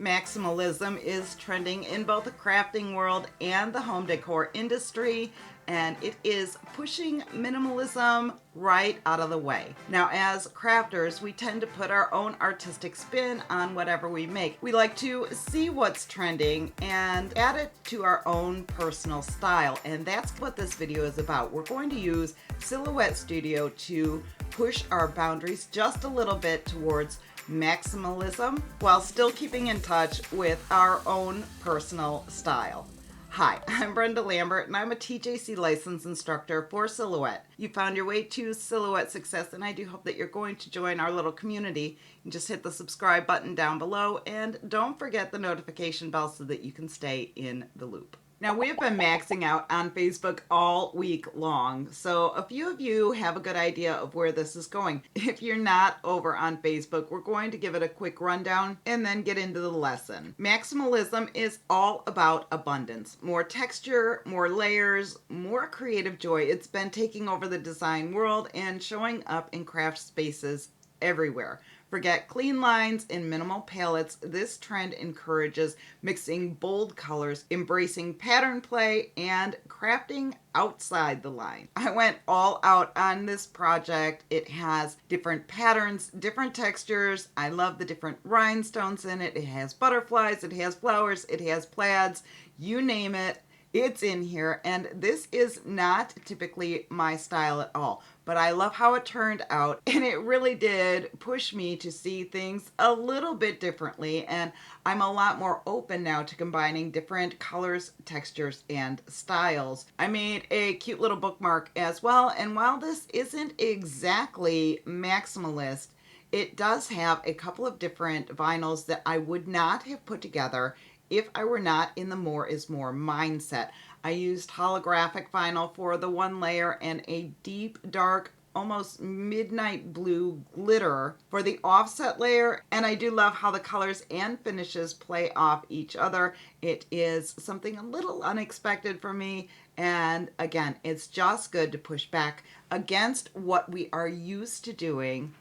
Maximalism is trending in both the crafting world and the home decor industry, and it is pushing minimalism right out of the way. Now, as crafters, we tend to put our own artistic spin on whatever we make. We like to see what's trending and add it to our own personal style, and that's what this video is about. We're going to use Silhouette Studio to push our boundaries just a little bit towards maximalism while still keeping in touch with our own personal style. Hi, I'm Brenda Lambert and I'm a TJC licensed instructor for Silhouette. You found your way to Silhouette success, and I do hope that you're going to join our little community. And just hit the subscribe button down below and don't forget the notification bell so that you can stay in the loop. Now, we've been maxing out on Facebook all week long, so a few of you have a good idea of where this is going. If you're not over on Facebook, we're going to give it a quick rundown and then get into the lesson. Maximalism is all about abundance. More texture, more layers, more creative joy. It's been taking over the design world and showing up in craft spaces everywhere. Forget clean lines and minimal palettes. This trend encourages mixing bold colors, embracing pattern play, and crafting outside the line. I went all out on this project. It has different patterns, different textures. I love the different rhinestones in it. It has butterflies, it has flowers, it has plaids, you name it. It's in here, and this is not typically my style at all, but I love how it turned out, and it really did push me to see things a little bit differently, and I'm a lot more open now to combining different colors, textures, and styles. I made a cute little bookmark as well, and while this isn't exactly maximalist, it does have a couple of different vinyls that I would not have put together if I were not in the more is more mindset. I used holographic vinyl for the one layer and a deep, dark, almost midnight blue glitter for the offset layer, and I do love how the colors and finishes play off each other. It is something a little unexpected for me, and again, it's just good to push back against what we are used to doing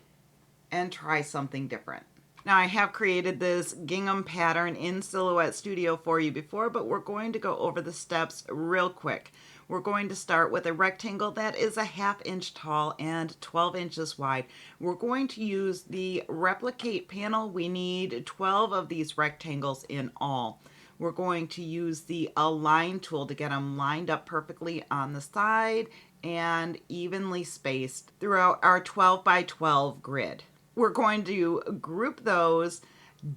and try something different. Now, I have created this gingham pattern in Silhouette Studio for you before, but we're going to go over the steps real quick. We're going to start with a rectangle that is a 1/2 inch tall and 12 inches wide. We're going to use the replicate panel. We need 12 of these rectangles in all. We're going to use the align tool to get them lined up perfectly on the side and evenly spaced throughout our 12 by 12 grid. We're going to group those,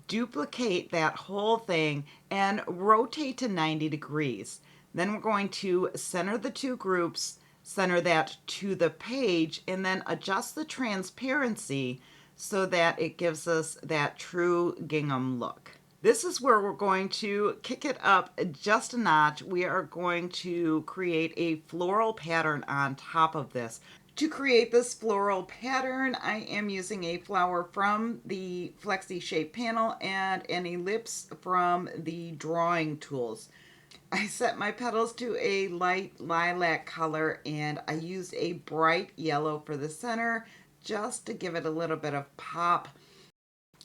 duplicate that whole thing, and rotate to 90 degrees. Then we're going to center the two groups, center that to the page, and then adjust the transparency so that it gives us that true gingham look. This is where we're going to kick it up just a notch. We are going to create a floral pattern on top of this. To create this floral pattern, I am using a flower from the Flexi-shape panel and an ellipse from the drawing tools. I set my petals to a light lilac color, and I used a bright yellow for the center just to give it a little bit of pop.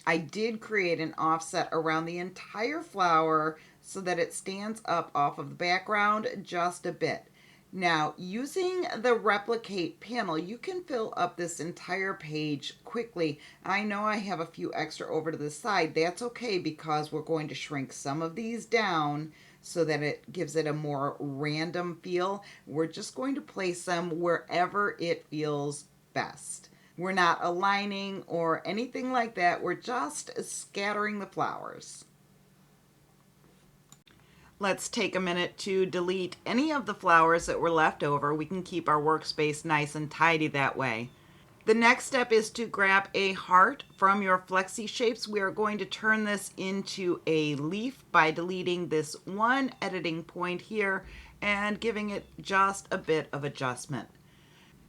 I did create an offset around the entire flower so that it stands up off of the background just a bit. Now, using the replicate panel, you can fill up this entire page quickly. I know I have a few extra over to the side. That's okay, because we're going to shrink some of these down so that it gives it a more random feel. We're just going to place them wherever it feels best. We're not aligning or anything like that. We're just scattering the flowers. Let's take a minute to delete any of the flowers that were left over. We can keep our workspace nice and tidy that way. The next step is to grab a heart from your Flexi-shapes. We are going to turn this into a leaf by deleting this one editing point here and giving it just a bit of adjustment.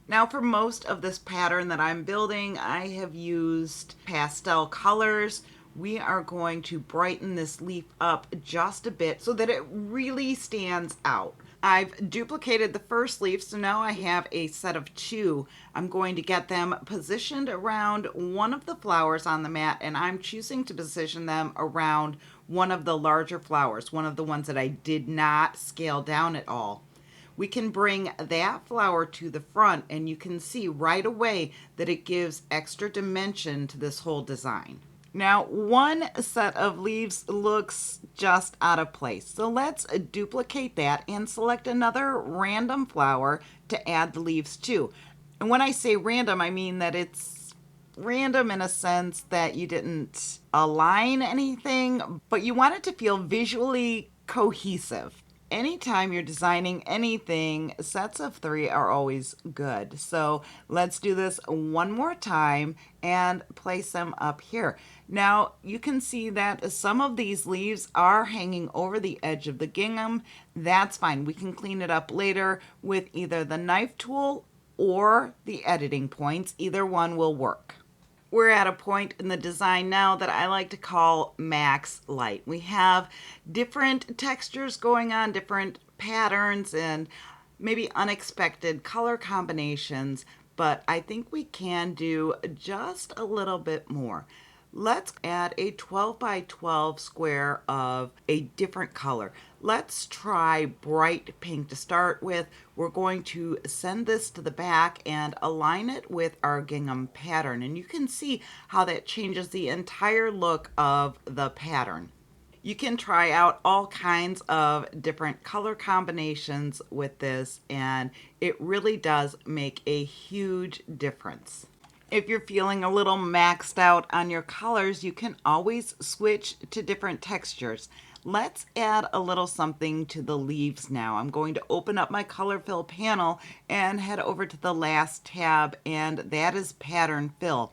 Now, for most of this pattern that I'm building, I have used pastel colors. We are going to brighten this leaf up just a bit so that it really stands out. I've duplicated the first leaf, so now I have a set of two. I'm going to get them positioned around one of the flowers on the mat, and I'm choosing to position them around one of the larger flowers, one of the ones that I did not scale down at all. We can bring that flower to the front, and you can see right away that it gives extra dimension to this whole design. Now, one set of leaves looks just out of place. So let's duplicate that and select another random flower to add the leaves to. And when I say random, I mean that it's random in a sense that you didn't align anything, but you want it to feel visually cohesive. Anytime you're designing anything, sets of three are always good. So let's do this one more time and place them up here. Now you can see that some of these leaves are hanging over the edge of the gingham. That's fine. We can clean it up later with either the knife tool or the editing points. Either one will work. We're at a point in the design now that I like to call max light. We have different textures going on, different patterns, and maybe unexpected color combinations, but I think we can do just a little bit more. Let's add a 12 by 12 square of a different color. Let's try bright pink to start with. We're going to send this to the back and align it with our gingham pattern. And you can see how that changes the entire look of the pattern. You can try out all kinds of different color combinations with this, and it really does make a huge difference. If you're feeling a little maxed out on your colors, you can always switch to different textures. Let's add a little something to the leaves now. I'm going to open up my color fill panel and head over to the last tab, and that is pattern fill.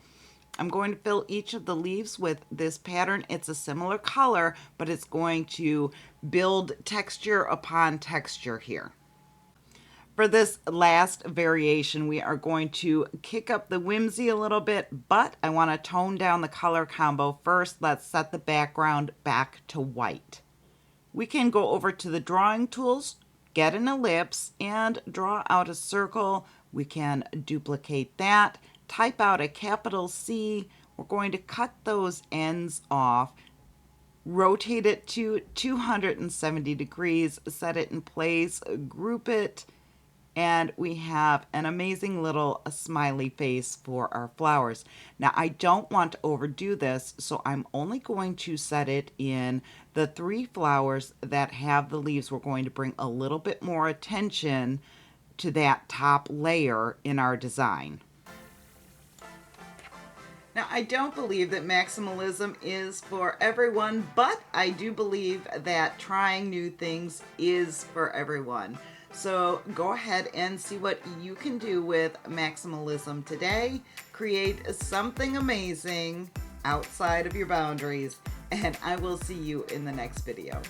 I'm going to fill each of the leaves with this pattern. It's a similar color, but it's going to build texture upon texture here. For this last variation, we are going to kick up the whimsy a little bit, but I want to tone down the color combo first. Let's set the background back to white. We can go over to the drawing tools, get an ellipse, and draw out a circle. We can duplicate that, type out a capital C. We're going to cut those ends off, rotate it to 270 degrees, set it in place, group it, and we have an amazing little smiley face for our flowers. Now I don't want to overdo this, so I'm only going to set it in the 3 flowers that have the leaves. We're going to bring a little bit more attention to that top layer in our design. Now, I don't believe that maximalism is for everyone, but I do believe that trying new things is for everyone. So go ahead and see what you can do with maximalism today. Create something amazing outside of your boundaries, and I will see you in the next video.